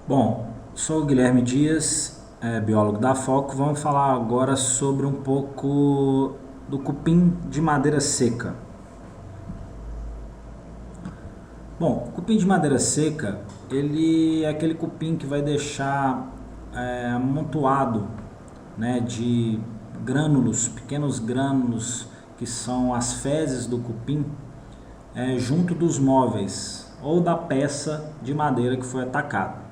Bom, sou o Guilherme Dias, biólogo da FOCO. Vamos falar agora sobre um pouco do cupim de madeira seca. Bom, cupim de madeira seca, ele é aquele cupim que vai deixar amontoado, né, de grânulos, pequenos grânulos, que são as fezes do cupim, junto dos móveis ou da peça de madeira que foi atacada.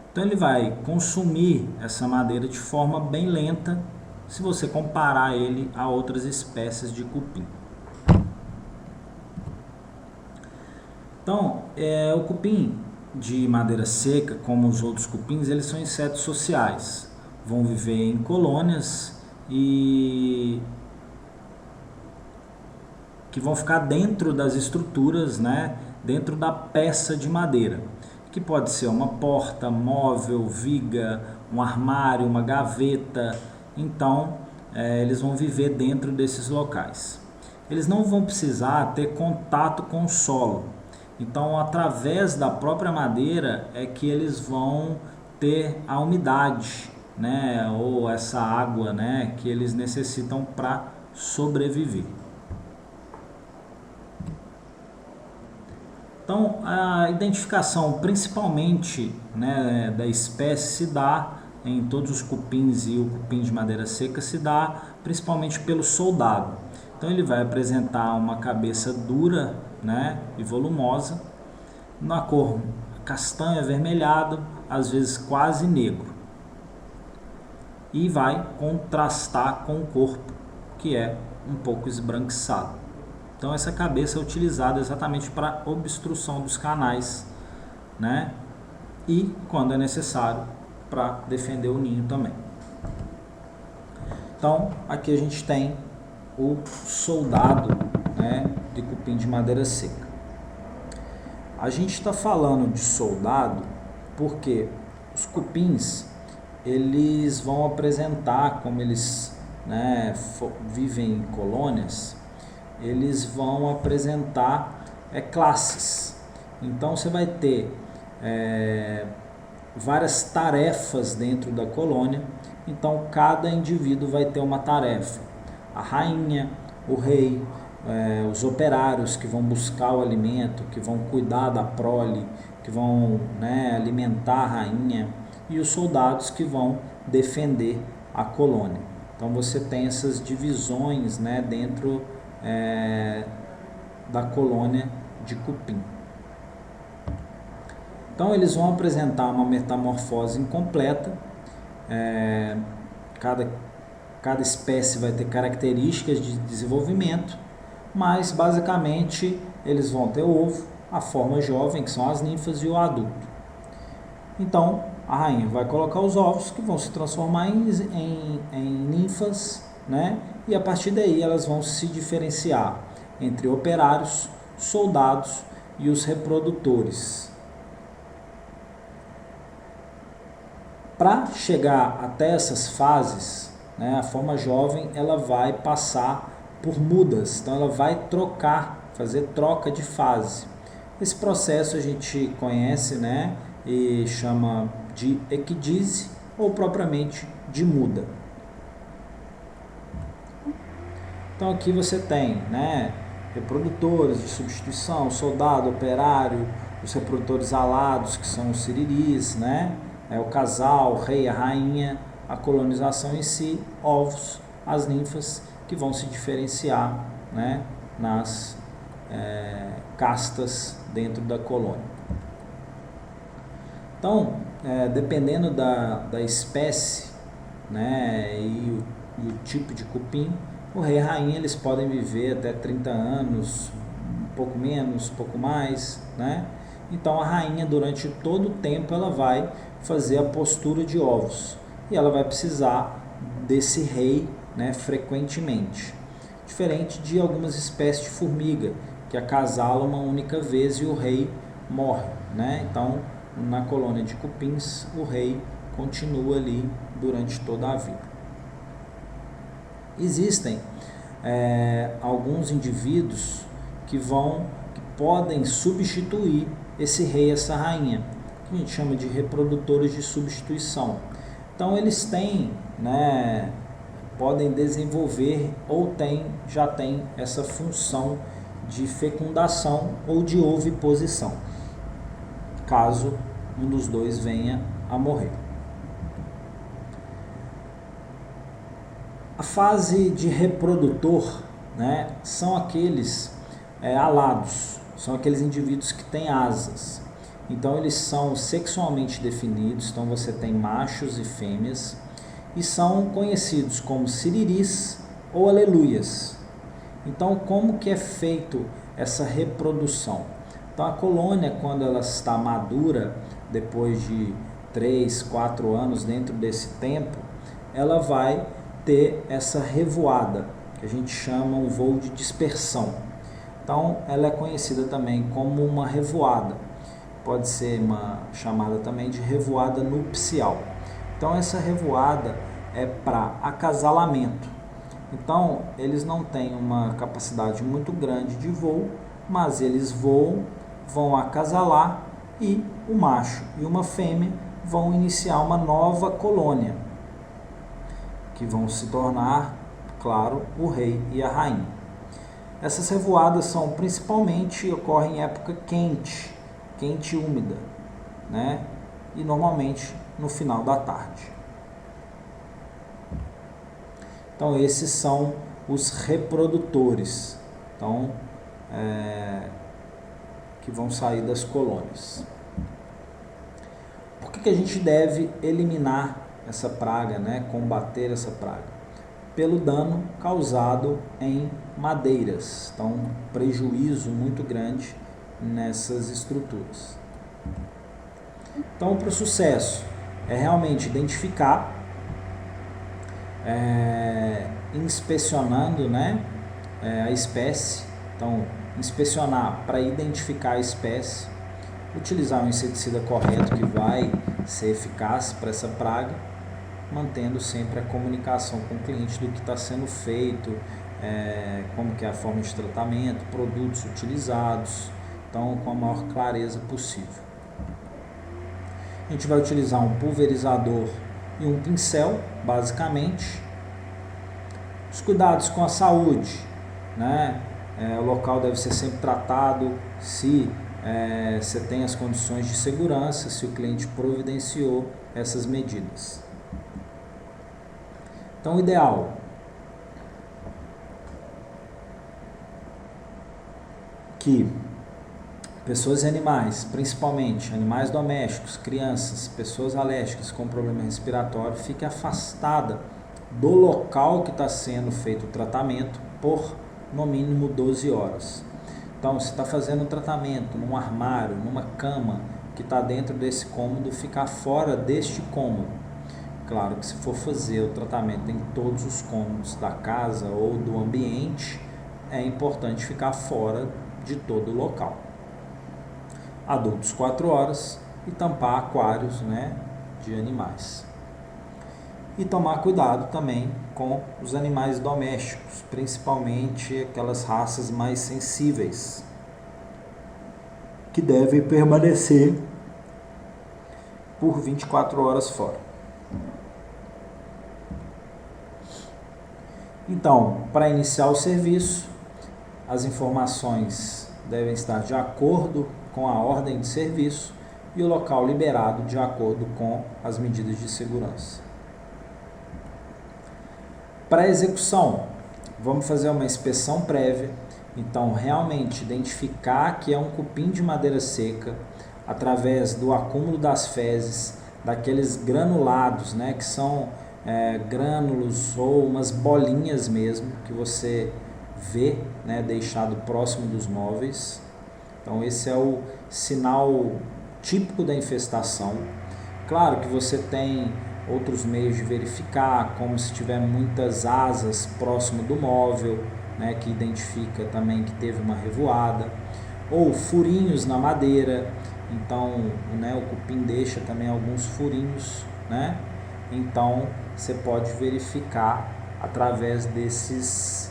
Então ele vai consumir essa madeira de forma bem lenta, se você comparar ele a outras espécies de cupim. Então, o cupim de madeira seca, como os outros cupins, eles são insetos sociais. Vão viver em colônias e que vão ficar dentro das estruturas, né, dentro da peça de madeira, que pode ser uma porta, móvel, viga, um armário, uma gaveta. Então, eles vão viver dentro desses locais. Eles não vão precisar ter contato com o solo. Então, através da própria madeira é que eles vão ter a umidade, né, ou essa água, né, que eles necessitam para sobreviver. Então, a identificação principalmente, né, da espécie se dá em todos os cupins, e o cupim de madeira seca se dá principalmente pelo soldado. Então ele vai apresentar uma cabeça dura, né, e volumosa, na cor castanho avermelhado, às vezes quase negro, e vai contrastar com o corpo, que é um pouco esbranquiçado. Então essa cabeça é utilizada exatamente para obstrução dos canais, né? E quando é necessário para defender o ninho também. Então aqui a gente tem o soldado, né, de cupim de madeira seca. A gente está falando de soldado porque os cupins eles vão apresentar, como eles, né, vivem em colônias, eles vão apresentar classes. Então você vai ter várias tarefas dentro da colônia. Então cada indivíduo vai ter uma tarefa. A rainha, o rei, os operários que vão buscar o alimento, que vão cuidar da prole, que vão, né, alimentar a rainha, e os soldados que vão defender a colônia. Então você tem essas divisões, né, dentro da colônia de cupim. Então eles vão apresentar uma metamorfose incompleta. Cada espécie vai ter características de desenvolvimento, mas basicamente eles vão ter o ovo, a forma jovem, que são as ninfas, e o adulto. Então a rainha vai colocar os ovos, que vão se transformar em ninfas, né? E a partir daí elas vão se diferenciar entre operários, soldados e os reprodutores. Para chegar até essas fases, né, a forma jovem ela vai passar por mudas, então ela vai trocar, fazer troca de fase. Esse processo a gente conhece, né, e chama de equidise ou propriamente de muda. Então aqui você tem, né, reprodutores de substituição, soldado, operário, os reprodutores alados, que são os siriris, né, o casal, o rei, a rainha, a colonização em si, ovos, as ninfas, que vão se diferenciar, né, nas castas dentro da colônia. Então, dependendo da espécie, né, e o tipo de cupim, o rei e a rainha eles podem viver até 30 anos, um pouco menos, um pouco mais, né? Então a rainha durante todo o tempo ela vai fazer a postura de ovos e ela vai precisar desse rei, né, frequentemente. Diferente de algumas espécies de formiga que acasalam uma única vez e o rei morre, né? Então na colônia de cupins o rei continua ali durante toda a vida. Existem alguns indivíduos que podem substituir esse rei, essa rainha, que a gente chama de reprodutores de substituição. Então eles têm, né, podem desenvolver ou já tem essa função de fecundação ou de oviposição, caso um dos dois venha a morrer. A fase de reprodutor, né, são aqueles alados, são aqueles indivíduos que têm asas. Então eles são sexualmente definidos, então você tem machos e fêmeas, e são conhecidos como siriris ou aleluias. Então como que é feito essa reprodução? Então a colônia, quando ela está madura, depois de 3, 4 anos, dentro desse tempo, ela vai ter essa revoada, que a gente chama um voo de dispersão. Então ela é conhecida também como uma revoada, pode ser chamada também de revoada nupcial. Então essa revoada é para acasalamento. Então eles não têm uma capacidade muito grande de voo, mas eles voam, vão acasalar e o macho e uma fêmea vão iniciar uma nova colônia, que vão se tornar, claro, o rei e a rainha. Essas revoadas são principalmente, ocorrem em época quente e úmida, né? E normalmente no final da tarde. Então esses são os reprodutores, então, que vão sair das colônias. Por que a gente deve eliminar essa praga, né? Combater essa praga? Pelo dano causado em madeiras, então prejuízo muito grande nessas estruturas. Então, para o sucesso é realmente identificar, inspecionando, né, a espécie. Então inspecionar para identificar a espécie, utilizar um inseticida correto que vai ser eficaz para essa praga, mantendo sempre a comunicação com o cliente do que está sendo feito, como que é a forma de tratamento, produtos utilizados, então com a maior clareza possível. A gente vai utilizar um pulverizador e um pincel, basicamente. Os cuidados com a saúde, né? O local deve ser sempre tratado, se você tem as condições de segurança, se o cliente providenciou essas medidas. Então, o ideal que pessoas e animais, principalmente animais domésticos, crianças, pessoas alérgicas com problema respiratório, fique afastada do local que está sendo feito o tratamento por no mínimo 12 horas. Então, se está fazendo o tratamento num armário, numa cama que está dentro desse cômodo, ficar fora deste cômodo. Claro que se for fazer o tratamento em todos os cômodos da casa ou do ambiente, é importante ficar fora de todo o local. Adultos 4 horas e tampar aquários, né, de animais. E tomar cuidado também com os animais domésticos, principalmente aquelas raças mais sensíveis, que devem permanecer por 24 horas fora. Então, para iniciar o serviço, as informações devem estar de acordo com a ordem de serviço e o local liberado de acordo com as medidas de segurança. Para a execução, vamos fazer uma inspeção prévia, então realmente identificar que é um cupim de madeira seca através do acúmulo das fezes, daqueles granulados, né, que são grânulos ou umas bolinhas mesmo que você vê, né, deixado próximo dos móveis. Então esse é o sinal típico da infestação. Claro que você tem outros meios de verificar, como se tiver muitas asas próximo do móvel, né, que identifica também que teve uma revoada, ou furinhos na madeira. Então, né, o cupim deixa também alguns furinhos, né? Então você pode verificar através desses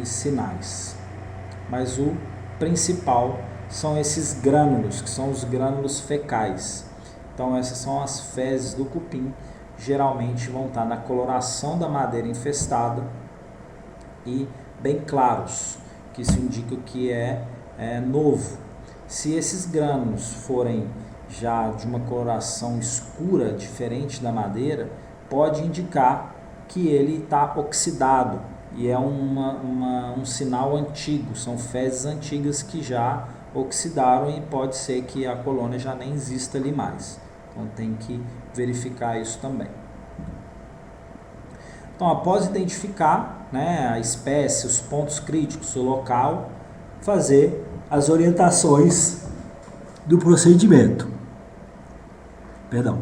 sinais. Mas o principal são esses grânulos, que são os grânulos fecais. Então essas são as fezes do cupim, geralmente vão estar na coloração da madeira infestada e bem claros, que isso indica que é novo. Se esses grânulos forem já de uma coloração escura, diferente da madeira, pode indicar que ele está oxidado e é um sinal antigo, são fezes antigas que já oxidaram e pode ser que a colônia já nem exista ali mais. Então tem que verificar isso também. Então, após identificar, né, a espécie, os pontos críticos, o local, fazer as orientações do procedimento. Perdão.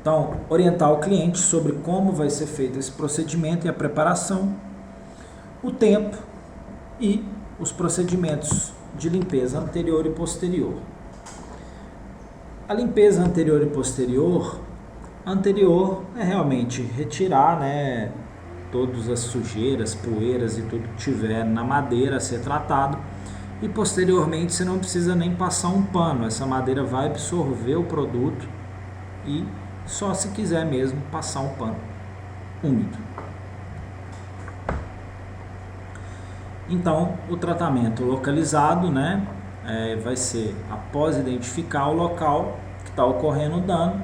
Então, orientar o cliente sobre como vai ser feito esse procedimento e a preparação, o tempo e os procedimentos de limpeza anterior e posterior. A limpeza anterior e posterior, anterior é realmente retirar, né, todas as sujeiras, poeiras e tudo que tiver na madeira a ser tratado, e posteriormente você não precisa nem passar um pano, essa madeira vai absorver o produto e só se quiser mesmo passar um pano úmido. Então, o tratamento localizado, né, vai ser após identificar o local que está ocorrendo o dano,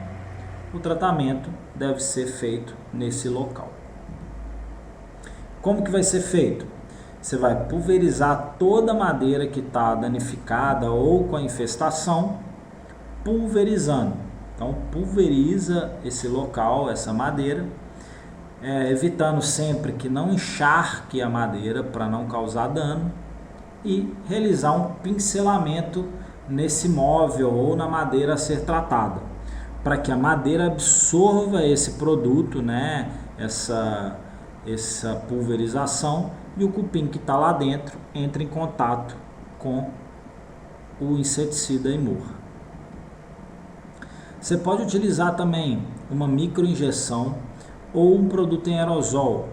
o tratamento deve ser feito nesse local. Como que vai ser feito? Você vai pulverizar toda a madeira que está danificada ou com a infestação, pulverizando. Então, pulveriza esse local, essa madeira, evitando sempre que não encharque a madeira para não causar dano e realizar um pincelamento nesse móvel ou na madeira a ser tratada, para que a madeira absorva esse produto, né, essa pulverização, e o cupim que está lá dentro entre em contato com o inseticida Imur. Você pode utilizar também uma microinjeção ou um produto em aerosol,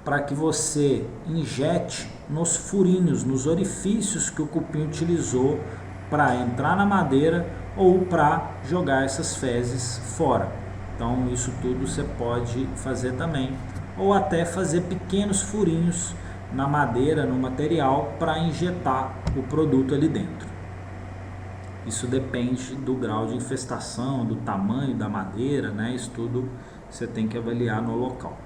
para que você injete nos furinhos, nos orifícios que o cupim utilizou para entrar na madeira ou para jogar essas fezes fora. Então isso tudo você pode fazer também, ou até fazer pequenos furinhos na madeira, no material, para injetar o produto ali dentro. Isso depende do grau de infestação, do tamanho da madeira, né? Isso tudo você tem que avaliar no local.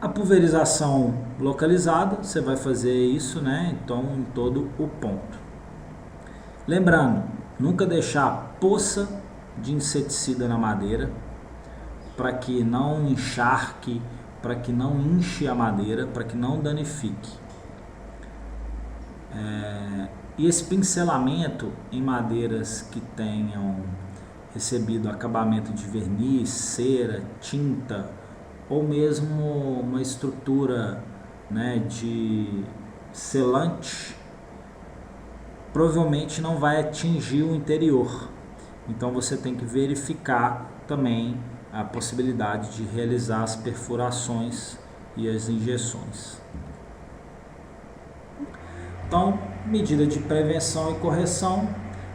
A pulverização localizada, você vai fazer isso, né? Então, em todo o ponto. Lembrando, nunca deixar poça de inseticida na madeira, para que não encharque, para que não inche a madeira, para que não danifique. E esse pincelamento em madeiras que tenham recebido acabamento de verniz, cera, tinta, ou mesmo uma estrutura, né, de selante, provavelmente não vai atingir o interior. Então você tem que verificar também a possibilidade de realizar as perfurações e as injeções. Então, medida de prevenção e correção.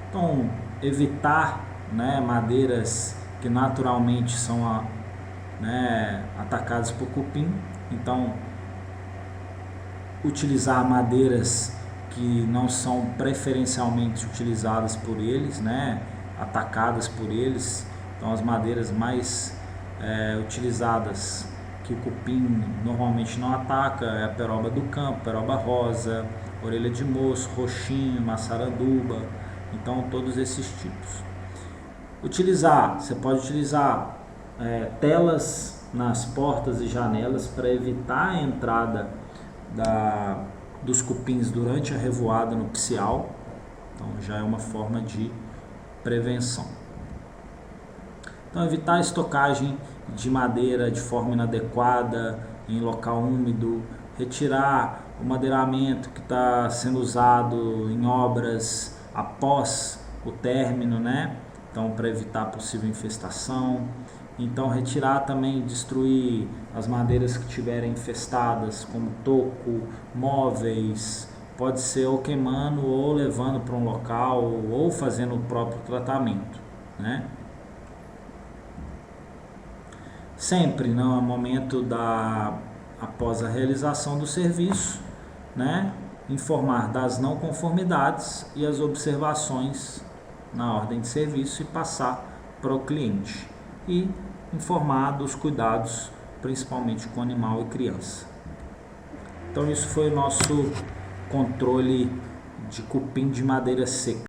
Então, evitar, né, madeiras que naturalmente são atacadas por cupim. Então, utilizar madeiras que não são preferencialmente utilizadas por eles, né, atacadas por eles. Então, as madeiras mais utilizadas que o cupim normalmente não ataca é a peroba do campo, peroba rosa, orelha de moço, roxinho, maçaranduba. Então, todos esses tipos. Você pode utilizar telas nas portas e janelas para evitar a entrada dos cupins durante a revoada nupcial. Então, já é uma forma de prevenção. Então, evitar a estocagem de madeira de forma inadequada em local úmido, retirar o madeiramento que está sendo usado em obras após o término, né? Então, para evitar possível infestação, Então retirar também, destruir as madeiras que tiverem infestadas, como toco, móveis, pode ser ou queimando ou levando para um local ou fazendo o próprio tratamento, né? Sempre no momento após a realização do serviço, né, informar das não conformidades e as observações na ordem de serviço e passar para o cliente. E informar dos cuidados, principalmente com animal e criança. Então isso foi o nosso controle de cupim de madeira seca.